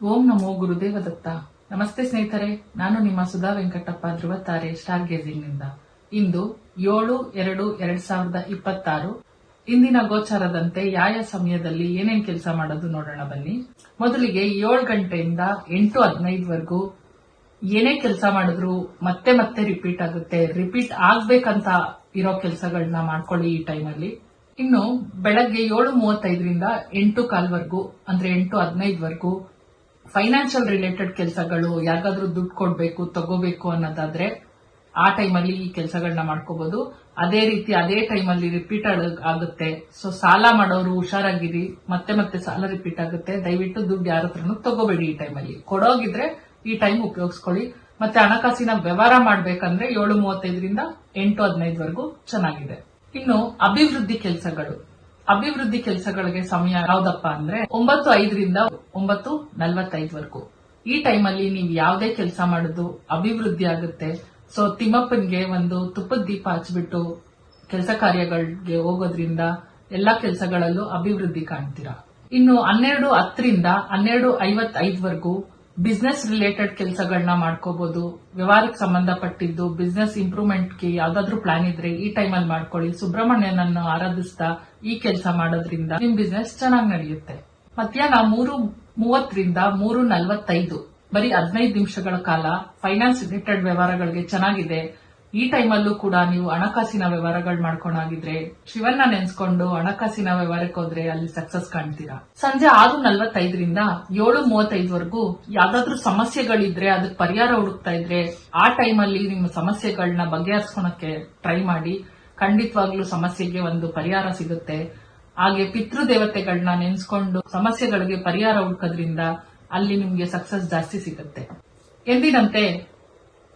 ಓಂ ನಮೋ ಗುರುದೇವದತ್ತ. ನಮಸ್ತೆ ಸ್ನೇಹಿತರೆ, ನಾನು ನಿಮ್ಮ ಸುಧಾ ವೆಂಕಟಪ್ಪ ಧ್ರುವತಾರೆ ಸ್ಟಾರ್ ಗೇಜಿಂಗ್ ನಿಂದ. ಇಂದು 7/2/2026 ಇಂದಿನ ಗೋಚಾರದಂತೆ ಯಾವ ಸಮಯದಲ್ಲಿ ಏನೇನ್ ಕೆಲಸ ಮಾಡೋದು ನೋಡೋಣ ಬನ್ನಿ. ಮೊದಲಿಗೆ 7 ಗಂಟೆಯಿಂದ 8:15 ಏನೇ ಕೆಲಸ ಮಾಡಿದ್ರು ಮತ್ತೆ ಮತ್ತೆ ರಿಪೀಟ್ ಆಗುತ್ತೆ. ರಿಪೀಟ್ ಆಗ್ಬೇಕಂತ ಇರೋ ಕೆಲಸಗಳನ್ನ ಮಾಡ್ಕೊಳ್ಳಿ ಈ ಟೈಮಲ್ಲಿ. ಇನ್ನು ಬೆಳಗ್ಗೆ 7:35 8:15 ಅಂದ್ರೆ 8:15 ಫೈನಾನ್ಷಿಯಲ್ ರಿಲೇಟೆಡ್ ಕೆಲಸಗಳು, ಯಾರಿಗಾದ್ರೂ ದುಡ್ಡು ಕೊಡ್ಬೇಕು ತಗೋಬೇಕು ಅನ್ನೋದಾದ್ರೆ ಆ ಟೈಮಲ್ಲಿ ಈ ಕೆಲಸಗಳನ್ನ ಮಾಡ್ಕೋಬಹುದು. ಅದೇ ರೀತಿ ಅದೇ ಟೈಮಲ್ಲಿ ರಿಪೀಟ್ ಆಗುತ್ತೆ. ಸೊ ಸಾಲ ಮಾಡೋರು ಹುಷಾರಾಗಿರಿ, ಮತ್ತೆ ಮತ್ತೆ ಸಾಲ ರಿಪೀಟ್ ಆಗುತ್ತೆ. ದಯವಿಟ್ಟು ದುಡ್ಡು ಯಾರ ಹತ್ರನೂ ತಗೋಬೇಡಿ ಈ ಟೈಮಲ್ಲಿ. ಕೊಡೋಗಿದ್ರೆ ಈ ಟೈಮ್ ಉಪಯೋಗಿಸ್ಕೊಳ್ಳಿ. ಮತ್ತೆ ಹಣಕಾಸಿನ ವ್ಯವಹಾರ ಮಾಡ್ಬೇಕಂದ್ರೆ 7:35 8:15 ಚೆನ್ನಾಗಿದೆ. ಇನ್ನು ಅಭಿವೃದ್ಧಿ ಕೆಲಸಗಳಿಗೆ ಸಮಯ ಯಾವ್ದಪ್ಪ ಅಂದ್ರೆ 9:05 9:45 ಈ ಟೈಮಲ್ಲಿ ನೀವು ಯಾವುದೇ ಕೆಲಸ ಮಾಡೋದು ಅಭಿವೃದ್ಧಿ ಆಗುತ್ತೆ. ಸೊ ತಿಮ್ಮಪ್ಪನ್ಗೆ ಒಂದು ತುಪ್ಪದ ದೀಪ ಹಚ್ಬಿಟ್ಟು ಕೆಲಸ ಕಾರ್ಯಗಳಿಗೆ ಹೋಗೋದ್ರಿಂದ ಎಲ್ಲಾ ಕೆಲಸಗಳಲ್ಲೂ ಅಭಿವೃದ್ಧಿ ಕಾಣ್ತೀರಾ. ಇನ್ನು 12:10 12:55 ಬಿಸ್ನೆಸ್ ರಿಲೇಟೆಡ್ ಕೆಲಸಗಳನ್ನ ಮಾಡ್ಕೋಬಹುದು. ವ್ಯವಹಾರಕ್ಕೆ ಸಂಬಂಧಪಟ್ಟಿದ್ದು ಬಿಸ್ನೆಸ್ ಇಂಪ್ರೂವ್ಮೆಂಟ್ಗೆ ಯಾವ್ದಾದ್ರು ಪ್ಲಾನ್ ಇದ್ರೆ ಈ ಟೈಮಲ್ಲಿ ಮಾಡ್ಕೊಳ್ಳಿ. ಸುಬ್ರಹ್ಮಣ್ಯನನ್ನು ಆರಾಧಿಸ್ತಾ ಈ ಕೆಲಸ ಮಾಡೋದ್ರಿಂದ ನಿಮ್ ಬಿಸ್ನೆಸ್ ಚೆನ್ನಾಗಿ ನಡೆಯುತ್ತೆ. ಮಧ್ಯಾಹ್ನ 3:30 3:45 ಬರೀ 15 ನಿಮಿಷಗಳ ಕಾಲ ಫೈನಾನ್ಸ್ ರಿಲೇಟೆಡ್ ವ್ಯವಹಾರಗಳಿಗೆ ಚೆನ್ನಾಗಿದೆ. ಈ ಟೈಮಲ್ಲೂ ಕೂಡ ನೀವು ಹಣಕಾಸಿನ ವ್ಯವಹಾರಗಳು ಮಾಡ್ಕೊಂಡಾಗಿದ್ರೆ ಶಿವನ್ನ ನೆನ್ಸ್ಕೊಂಡು ಹಣಕಾಸಿನ ವ್ಯವಹಾರಕ್ಕೆ ಹೋದ್ರೆ ಅಲ್ಲಿ ಸಕ್ಸಸ್ ಕಾಣ್ತೀರಾ. ಸಂಜೆ 6:45 7:35 ಯಾವ್ದಾದ್ರು ಸಮಸ್ಯೆಗಳಿದ್ರೆ ಅದಕ್ಕೆ ಪರಿಹಾರ ಹುಡುಕ್ತಾ ಇದ್ರೆ ಆ ಟೈಮಲ್ಲಿ ನಿಮ್ಮ ಸಮಸ್ಯೆಗಳನ್ನ ಬಗೆಹರಿಸ್ಕೊಳಕ್ಕೆ ಟ್ರೈ ಮಾಡಿ. ಖಂಡಿತವಾಗ್ಲೂ ಸಮಸ್ಯೆಗೆ ಒಂದು ಪರಿಹಾರ ಸಿಗುತ್ತೆ. ಹಾಗೆ ಪಿತೃದೇವತೆಗಳನ್ನ ನೆನ್ಸ್ಕೊಂಡು ಸಮಸ್ಯೆಗಳಿಗೆ ಪರಿಹಾರ ಹುಡುಕೋದ್ರಿಂದ ಅಲ್ಲಿ ನಿಮ್ಗೆ ಸಕ್ಸಸ್ ಜಾಸ್ತಿ ಸಿಗುತ್ತೆ. ಎಂದಿನಂತೆ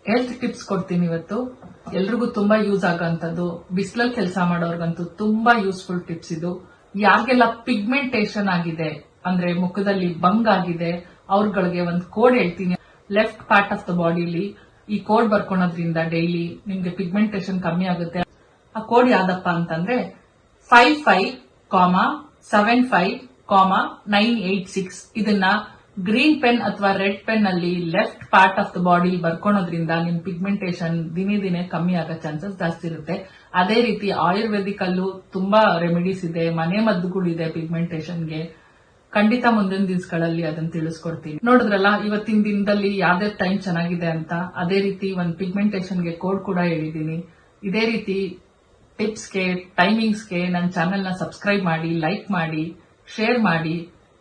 ಹೆಲ್ತ್ ಟಿಪ್ಸ್ ಕೊಡ್ತೀನಿ ಇವತ್ತು. ಎಲ್ರಿಗೂ ತುಂಬಾ ಯೂಸ್ ಆಗೋಂಥದ್ದು, ಬಿಸಿಲಲ್ಲಿ ಕೆಲಸ ಮಾಡೋರ್ಗಂತೂ ತುಂಬಾ ಯೂಸ್ಫುಲ್ ಟಿಪ್ಸ್ ಇದು. ಯಾರಿಗೆಲ್ಲ ಪಿಗ್ಮೆಂಟೇಷನ್ ಆಗಿದೆ ಅಂದ್ರೆ ಮುಖದಲ್ಲಿ ಬಂಗ್ ಆಗಿದೆ ಅವ್ರಗಳಿಗೆ ಒಂದು ಕೋಡ್ ಹೇಳ್ತೀನಿ. ಲೆಫ್ಟ್ ಪಾರ್ಟ್ ಆಫ್ ದ ಬಾಡಿಲಿ ಈ ಕೋಡ್ ಬರ್ಕೊಳೋದ್ರಿಂದ ಡೈಲಿ ನಿಮ್ಗೆ ಪಿಗ್ಮೆಂಟೇಷನ್ ಕಮ್ಮಿ ಆಗುತ್ತೆ. ಆ ಕೋಡ್ ಯಾವ್ದಪ್ಪ ಅಂತಂದ್ರೆ 55,75,986. ಇದನ್ನ ಗ್ರೀನ್ ಪೆನ್ ಅಥವಾ ರೆಡ್ ಪೆನ್ ಅಲ್ಲಿ left part of the body ಬರ್ಕೊಳೋದ್ರಿಂದ ನಿಮ್ ಪಿಗ್ಮೆಂಟೇಷನ್ ದಿನೇ ದಿನೇ ಕಮ್ಮಿ ಆಗೋ ಚಾನ್ಸಸ್ ಜಾಸ್ತಿ ಇರುತ್ತೆ. ಅದೇ ರೀತಿ ಆಯುರ್ವೇದಿಕ್ ಅಲ್ಲೂ ತುಂಬಾ ರೆಮಿಡೀಸ್ ಇದೆ, ಮನೆ ಮದ್ದುಗಳಿದೆ ಪಿಗ್ಮೆಂಟೇಷನ್ಗೆ. ಖಂಡಿತ ಮುಂದಿನ ದಿವಸಗಳಲ್ಲಿ ಅದನ್ನ ತಿಳಿಸ್ಕೊಡ್ತೀನಿ. ನೋಡಿದ್ರಲ್ಲ ಇವತ್ತಿನ ದಿನದಲ್ಲಿ ಯಾವ್ದೇ ಟೈಮ್ ಚೆನ್ನಾಗಿದೆ ಅಂತ. ಅದೇ ರೀತಿ ಒಂದು ಪಿಗ್ಮೆಂಟೇಷನ್ಗೆ ಕೋಡ್ ಕೂಡ ಹೇಳಿದೀನಿ. ಇದೇ ರೀತಿ ಟಿಪ್ಸ್ಗೆ ಟೈಮಿಂಗ್ಸ್ಗೆ ನನ್ನ ಚಾನೆಲ್ ನ ಸಬ್ಸ್ಕ್ರೈಬ್ ಮಾಡಿ, ಲೈಕ್ ಮಾಡಿ, ಶೇರ್ ಮಾಡಿ.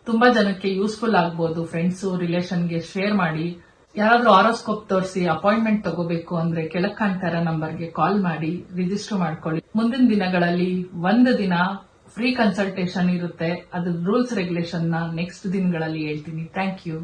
ತುಂಬಾ ಜನಕ್ಕೆ ಯೂಸ್ಫುಲ್ ಆಗ್ಬಹುದು. ಫ್ರೆಂಡ್ಸ್ ರಿಲೇಷನ್ಗೆ ಶೇರ್ ಮಾಡಿ. ಯಾರಾದ್ರೂ ಹಾರೋಸ್ಕೋಪ್ ತೋರಿಸಿ ಅಪಾಯಿಂಟ್ಮೆಂಟ್ ತಗೋಬೇಕು ಅಂದ್ರೆ ಕೆಳಗ್ ಕಾಣ್ತಾ ಇರೋ ನಂಬರ್ಗೆ ಕಾಲ್ ಮಾಡಿ ರಿಜಿಸ್ಟರ್ ಮಾಡ್ಕೊಳ್ಳಿ. ಮುಂದಿನ ದಿನಗಳಲ್ಲಿ ಒಂದು ದಿನ ಫ್ರೀ ಕನ್ಸಲ್ಟೇಷನ್ ಇರುತ್ತೆ. ಅದ್ರ ರೂಲ್ಸ್ ರೆಗ್ಯುಲೇಷನ್ ನ ನೆಕ್ಸ್ಟ್ ದಿನಗಳಲ್ಲಿ ಹೇಳ್ತೀನಿ. Thank you.